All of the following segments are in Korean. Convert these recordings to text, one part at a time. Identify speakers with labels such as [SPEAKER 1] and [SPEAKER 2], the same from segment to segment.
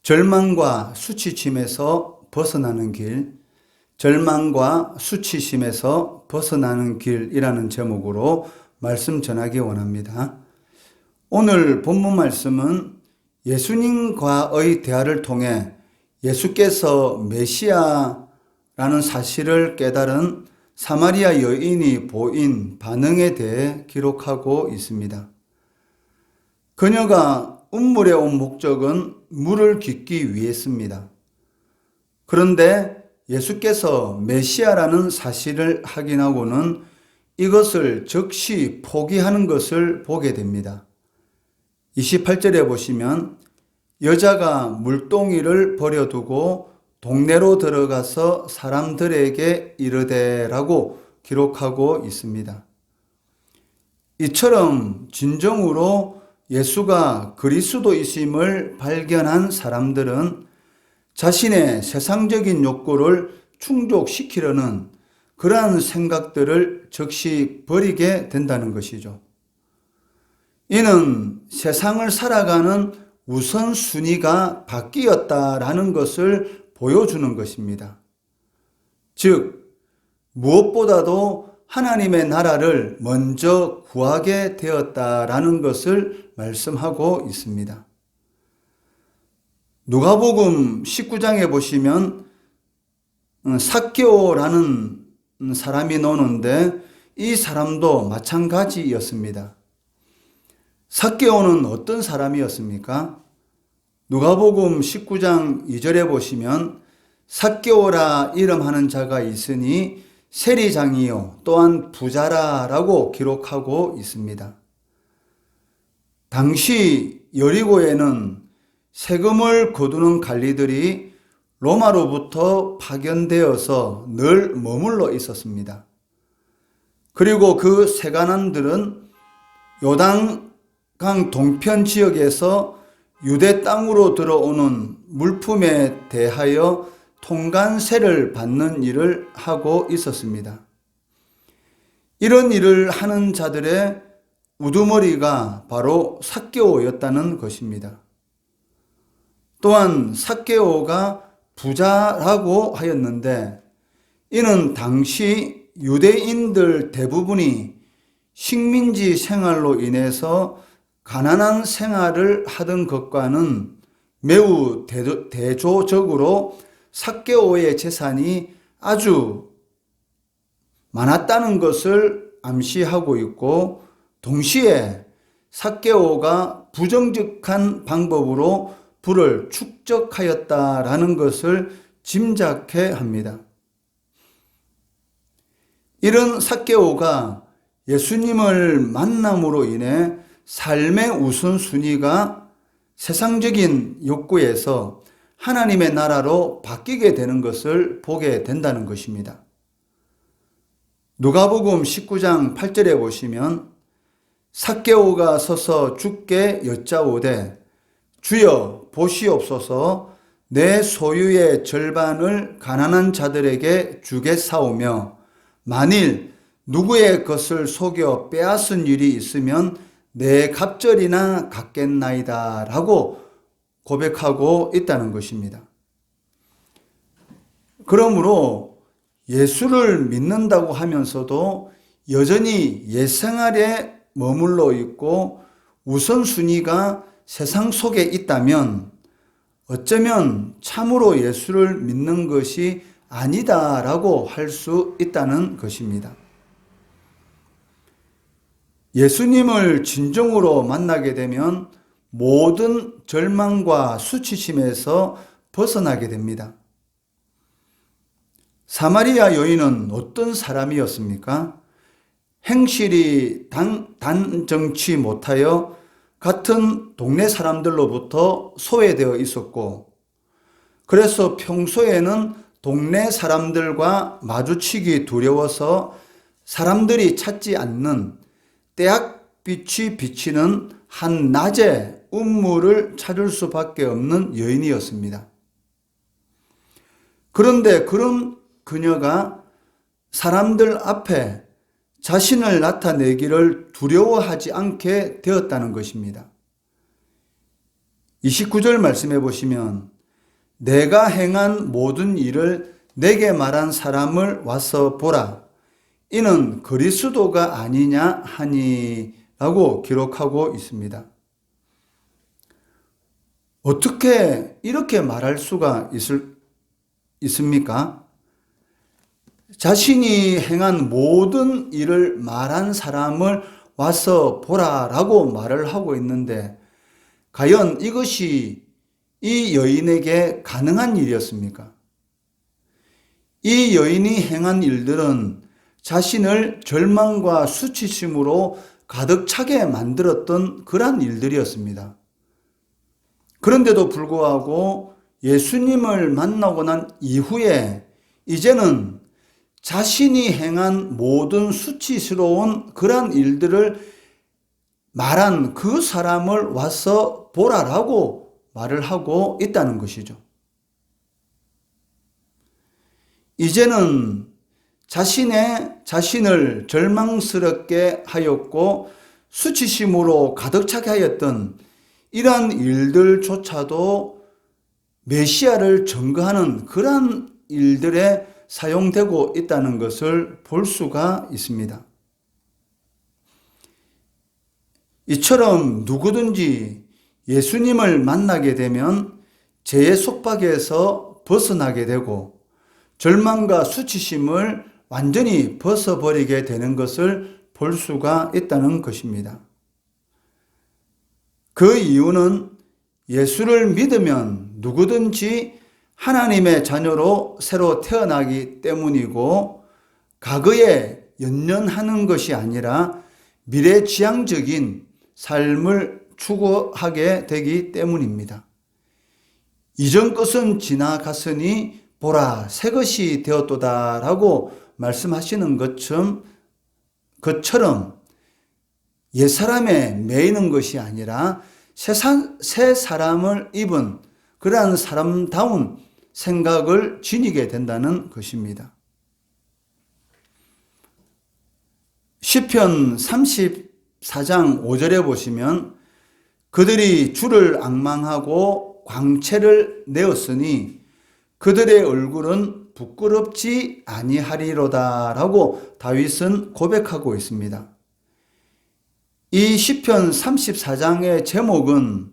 [SPEAKER 1] 절망과 수치심에서 벗어나는 길, 절망과 수치심에서 벗어나는 길이라는 제목으로 말씀 전하기 원합니다. 오늘 본문 말씀은 예수님과의 대화를 통해 예수께서 메시아라는 사실을 깨달은 사마리아 여인이 보인 반응에 대해 기록하고 있습니다. 그녀가 운물에 온 목적은 물을 깃기 위해서입니다. 그런데 예수께서 메시아라는 사실을 확인하고는 이것을 즉시 포기하는 것을 보게 됩니다. 28절에 보시면 여자가 물동이를 버려두고 동네로 들어가서 사람들에게 이르되라고 기록하고 있습니다. 이처럼 진정으로 예수가 그리스도이심을 발견한 사람들은 자신의 세상적인 욕구를 충족시키려는 그러한 생각들을 즉시 버리게 된다는 것이죠. 이는 세상을 살아가는 우선순위가 바뀌었다라는 것을 보여주는 것입니다. 즉, 무엇보다도 하나님의 나라를 먼저 구하게 되었다라는 것을 말씀하고 있습니다. 누가복음 19장에 보시면 삭개오라는 사람이 나오는데 이 사람도 마찬가지였습니다. 삭개오는 어떤 사람이었습니까? 누가복음 19장 2절에 보시면 삭개오라 이름하는 자가 있으니 세리장이요 또한 부자라라고 기록하고 있습니다. 당시 여리고에는 세금을 거두는 관리들이 로마로부터 파견되어서 늘 머물러 있었습니다. 그리고 그 세관원들은 요단강 동편 지역에서 유대 땅으로 들어오는 물품에 대하여 통관세를 받는 일을 하고 있었습니다. 이런 일을 하는 자들의 우두머리가 바로 삭개오였다는 것입니다. 또한 삭개오가 부자라고 하였는데 이는 당시 유대인들 대부분이 식민지 생활로 인해서 가난한 생활을 하던 것과는 매우 대조적으로 삭개오의 재산이 아주 많았다는 것을 암시하고 있고 동시에 삭개오가 부정직한 방법으로 부를 축적하였다라는 것을 짐작해 합니다. 이런 삭개오가 예수님을 만남으로 인해 삶의 우선순위가 세상적인 욕구에서 하나님의 나라로 바뀌게 되는 것을 보게 된다는 것입니다. 누가복음 19장 8절에 보시면 삭개오가 서서 주께 여짜오되 주여 보시옵소서 내 소유의 절반을 가난한 자들에게 주겠사오며 만일 누구의 것을 속여 빼앗은 일이 있으면 내 갑절이나 갚겠나이다 라고 고백하고 있다는 것입니다. 그러므로 예수를 믿는다고 하면서도 여전히 옛생활에 머물러 있고 우선순위가 세상 속에 있다면 어쩌면 참으로 예수를 믿는 것이 아니다라고 할 수 있다는 것입니다. 예수님을 진정으로 만나게 되면 모든 절망과 수치심에서 벗어나게 됩니다. 사마리아 여인은 어떤 사람이었습니까? 행실이 단정치 못하여 같은 동네 사람들로부터 소외되어 있었고, 그래서 평소에는 동네 사람들과 마주치기 두려워서 사람들이 찾지 않는 떼약빛이 비치는 한낮에 운물을 찾을 수밖에 없는 여인이었습니다. 그런데 그런 그녀가 사람들 앞에 자신을 나타내기를 두려워하지 않게 되었다는 것입니다. 29절 말씀해 보시면 내가 행한 모든 일을 내게 말한 사람을 와서 보라. 이는 그리스도가 아니냐 하니라고 기록하고 있습니다. 어떻게 이렇게 말할 수가 있습니까? 자신이 행한 모든 일을 말한 사람을 와서 보라라고 말을 하고 있는데 과연 이것이 이 여인에게 가능한 일이었습니까? 이 여인이 행한 일들은 자신을 절망과 수치심으로 가득 차게 만들었던 그러한 일들이었습니다. 그런데도 불구하고 예수님을 만나고 난 이후에 이제는 자신이 행한 모든 수치스러운 그러한 일들을 말한 그 사람을 와서 보라라고 말을 하고 있다는 것이죠. 이제는 자신을 절망스럽게 하였고 수치심으로 가득 차게 하였던 이러한 일들조차도 메시아를 증거하는 그러한 일들에 사용되고 있다는 것을 볼 수가 있습니다. 이처럼 누구든지 예수님을 만나게 되면 죄의 속박에서 벗어나게 되고 절망과 수치심을 완전히 벗어버리게 되는 것을 볼 수가 있다는 것입니다. 그 이유는 예수를 믿으면 누구든지 하나님의 자녀로 새로 태어나기 때문이고 과거에 연연하는 것이 아니라 미래지향적인 삶을 추구하게 되기 때문입니다. 이전 것은 지나갔으니 보라 새 것이 되었도다라고 말씀하시는 것처럼 옛사람에 매이는 것이 아니라 새 사람을 입은 그러한 사람다운 생각을 지니게 된다는 것입니다. 시편 34장 5절에 보시면 그들이 주를 앙망하고 광채를 내었으니 그들의 얼굴은 부끄럽지 아니하리로다라고 다윗은 고백하고 있습니다. 이 시편 34장의 제목은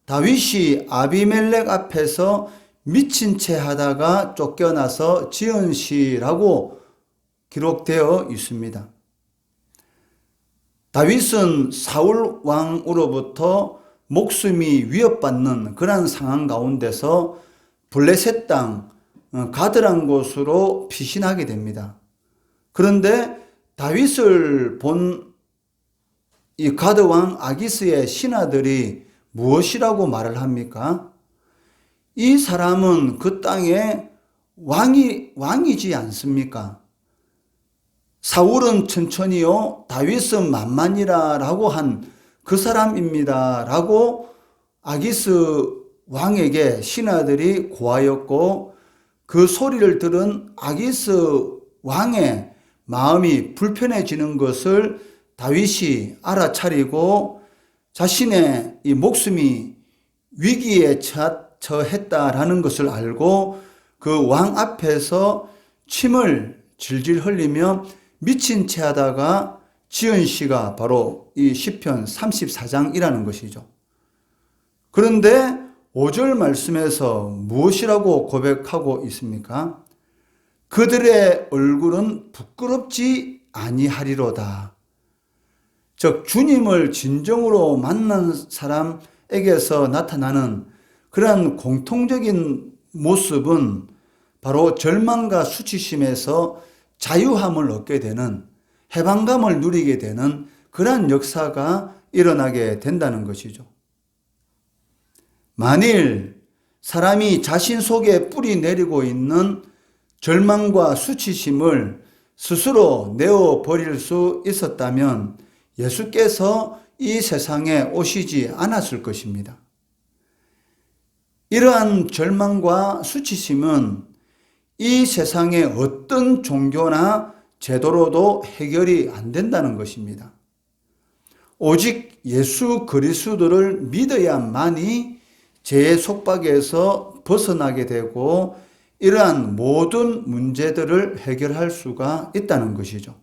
[SPEAKER 1] 다윗이 아비멜렉 앞에서 미친 채 하다가 쫓겨나서 지은 시라고 기록되어 있습니다. 다윗은 사울 왕으로부터 목숨이 위협받는 그런 상황 가운데서 블레셋 땅 가드란 곳으로 피신하게 됩니다. 그런데 다윗을 본 이 가드 왕 아기스의 신하들이 무엇이라고 말을 합니까? 이 사람은 그 땅의 왕이지 않습니까? 사울은 천천히요, 다윗은 만만이라라고 한 그 사람입니다라고 아기스 왕에게 신하들이 고하였고 그 소리를 들은 아기스 왕의 마음이 불편해지는 것을 다윗이 알아차리고 자신의 이 목숨이 위기에 처했다라는 것을 알고 그 왕 앞에서 침을 질질 흘리며 미친 채 하다가 지은 시가 바로 이 시편 34장이라는 것이죠. 그런데 5절 말씀에서 무엇이라고 고백하고 있습니까? 그들의 얼굴은 부끄럽지 아니하리로다. 즉 주님을 진정으로 만난 사람에게서 나타나는 그러한 공통적인 모습은 바로 절망과 수치심에서 자유함을 얻게 되는, 해방감을 누리게 되는 그러한 역사가 일어나게 된다는 것이죠. 만일 사람이 자신 속에 뿌리 내리고 있는 절망과 수치심을 스스로 내어버릴 수 있었다면 예수께서 이 세상에 오시지 않았을 것입니다. 이러한 절망과 수치심은 이 세상의 어떤 종교나 제도로도 해결이 안 된다는 것입니다. 오직 예수 그리스도를 믿어야만이 죄의 속박에서 벗어나게 되고 이러한 모든 문제들을 해결할 수가 있다는 것이죠.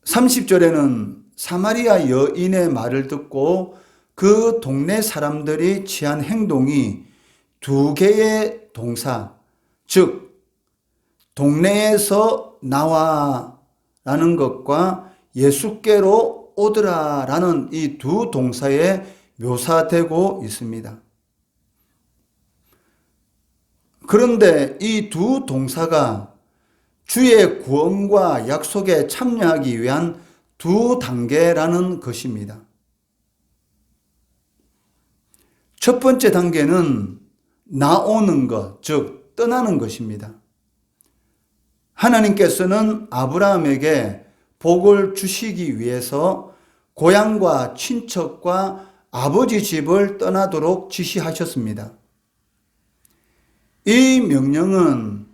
[SPEAKER 1] 30절에는 사마리아 여인의 말을 듣고 그 동네 사람들이 취한 행동이 두 개의 동사, 즉 동네에서 나와라는 것과 예수께로 오더라라는 이 두 동사에 묘사되고 있습니다. 그런데 이 두 동사가 주의 구원과 약속에 참여하기 위한 두 단계라는 것입니다. 첫 번째 단계는 나오는 것, 즉 떠나는 것입니다. 하나님께서는 아브라함에게 복을 주시기 위해서 고향과 친척과 아버지 집을 떠나도록 지시하셨습니다. 이 명령은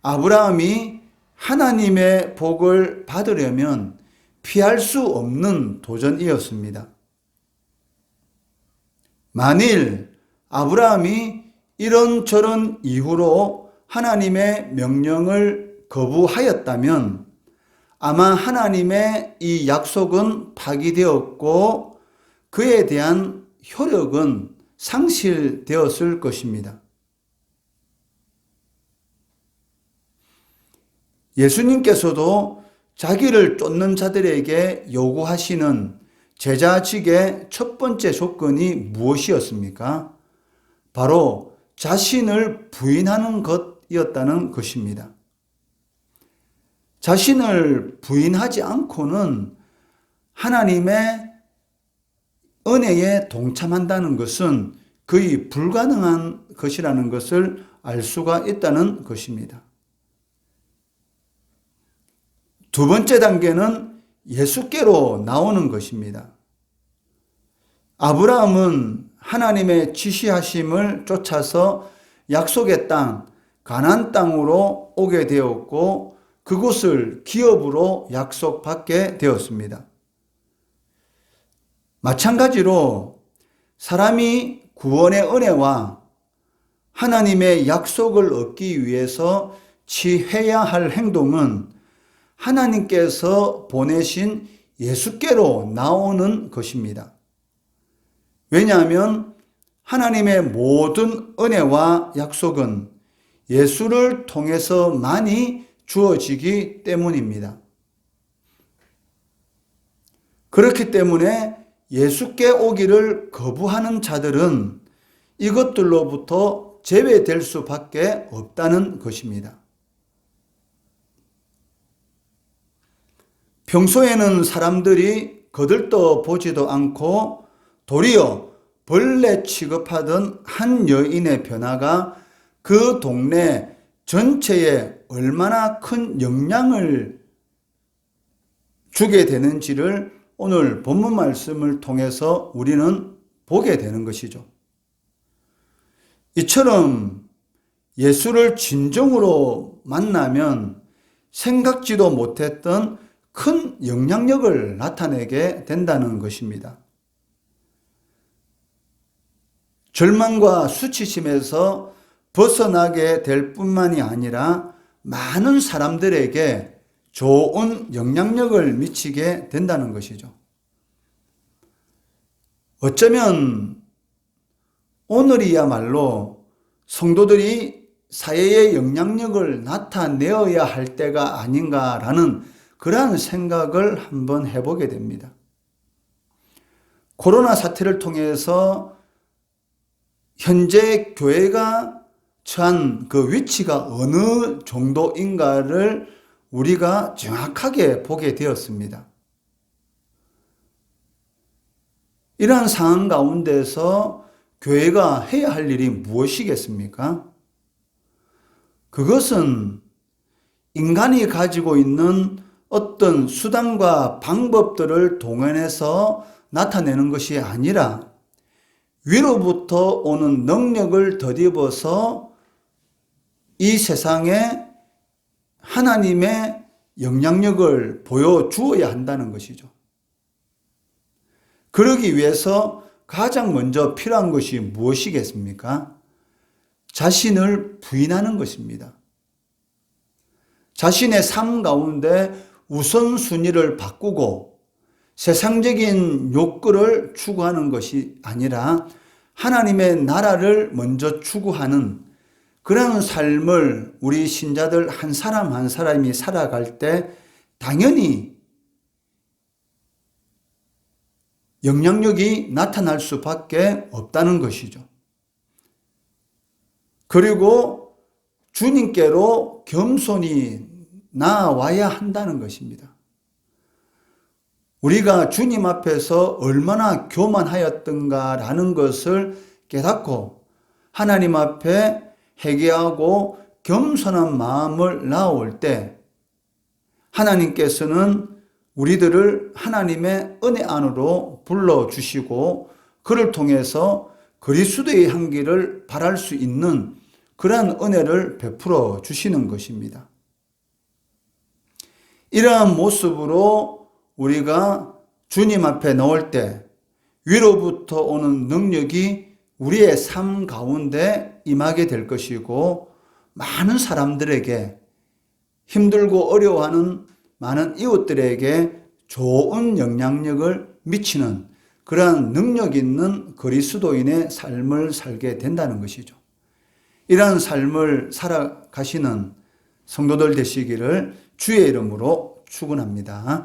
[SPEAKER 1] 아브라함이 하나님의 복을 받으려면 피할 수 없는 도전이었습니다. 만일 아브라함이 이런저런 이유로 하나님의 명령을 거부하였다면 아마 하나님의 이 약속은 파기되었고 그에 대한 효력은 상실되었을 것입니다. 예수님께서도 자기를 쫓는 자들에게 요구하시는 제자직의 첫 번째 조건이 무엇이었습니까? 바로 자신을 부인하는 것이었다는 것입니다. 자신을 부인하지 않고는 하나님의 은혜에 동참한다는 것은 거의 불가능한 것이라는 것을 알 수가 있다는 것입니다. 두 번째 단계는 예수께로 나오는 것입니다. 아브라함은 하나님의 지시하심을 쫓아서 약속의 땅, 가나안 땅으로 오게 되었고 그곳을 기업으로 약속받게 되었습니다. 마찬가지로 사람이 구원의 은혜와 하나님의 약속을 얻기 위해서 취해야 할 행동은 하나님께서 보내신 예수께로 나오는 것입니다. 왜냐하면 하나님의 모든 은혜와 약속은 예수를 통해서만이 주어지기 때문입니다. 그렇기 때문에 예수께 오기를 거부하는 자들은 이것들로부터 제외될 수밖에 없다는 것입니다. 평소에는 사람들이 거들떠 보지도 않고 도리어 벌레 취급하던 한 여인의 변화가 그 동네 전체에 얼마나 큰 영향을 주게 되는지를 오늘 본문 말씀을 통해서 우리는 보게 되는 것이죠. 이처럼 예수를 진정으로 만나면 생각지도 못했던 큰 영향력을 나타내게 된다는 것입니다. 절망과 수치심에서 벗어나게 될 뿐만이 아니라 많은 사람들에게 좋은 영향력을 미치게 된다는 것이죠. 어쩌면 오늘이야말로 성도들이 사회의 영향력을 나타내어야 할 때가 아닌가라는 그러한 생각을 한번 해보게 됩니다. 코로나 사태를 통해서 현재 교회가 처한 그 위치가 어느 정도인가를 우리가 정확하게 보게 되었습니다. 이러한 상황 가운데서 교회가 해야 할 일이 무엇이겠습니까? 그것은 인간이 가지고 있는 어떤 수단과 방법들을 동원해서 나타내는 것이 아니라 위로부터 오는 능력을 덧입어서 이 세상에 하나님의 영향력을 보여주어야 한다는 것이죠. 그러기 위해서 가장 먼저 필요한 것이 무엇이겠습니까? 자신을 부인하는 것입니다. 자신의 삶 가운데 우선순위를 바꾸고 세상적인 욕구를 추구하는 것이 아니라 하나님의 나라를 먼저 추구하는 그런 삶을 우리 신자들 한 사람 한 사람이 살아갈 때 당연히 영향력이 나타날 수밖에 없다는 것이죠. 그리고 주님께로 겸손히 나아와야 한다는 것입니다. 우리가 주님 앞에서 얼마나 교만하였던가라는 것을 깨닫고 하나님 앞에 회개하고 겸손한 마음을 나올 때 하나님께서는 우리들을 하나님의 은혜 안으로 불러주시고 그를 통해서 그리스도의 향기를 발할 수 있는 그러한 은혜를 베풀어 주시는 것입니다. 이러한 모습으로 우리가 주님 앞에 나올 때 위로부터 오는 능력이 우리의 삶 가운데 임하게 될 것이고 많은 사람들에게 힘들고 어려워하는 많은 이웃들에게 좋은 영향력을 미치는 그러한 능력 있는 그리스도인의 삶을 살게 된다는 것이죠. 이러한 삶을 살아가시는 성도들 되시기를 주의 이름으로 축원합니다.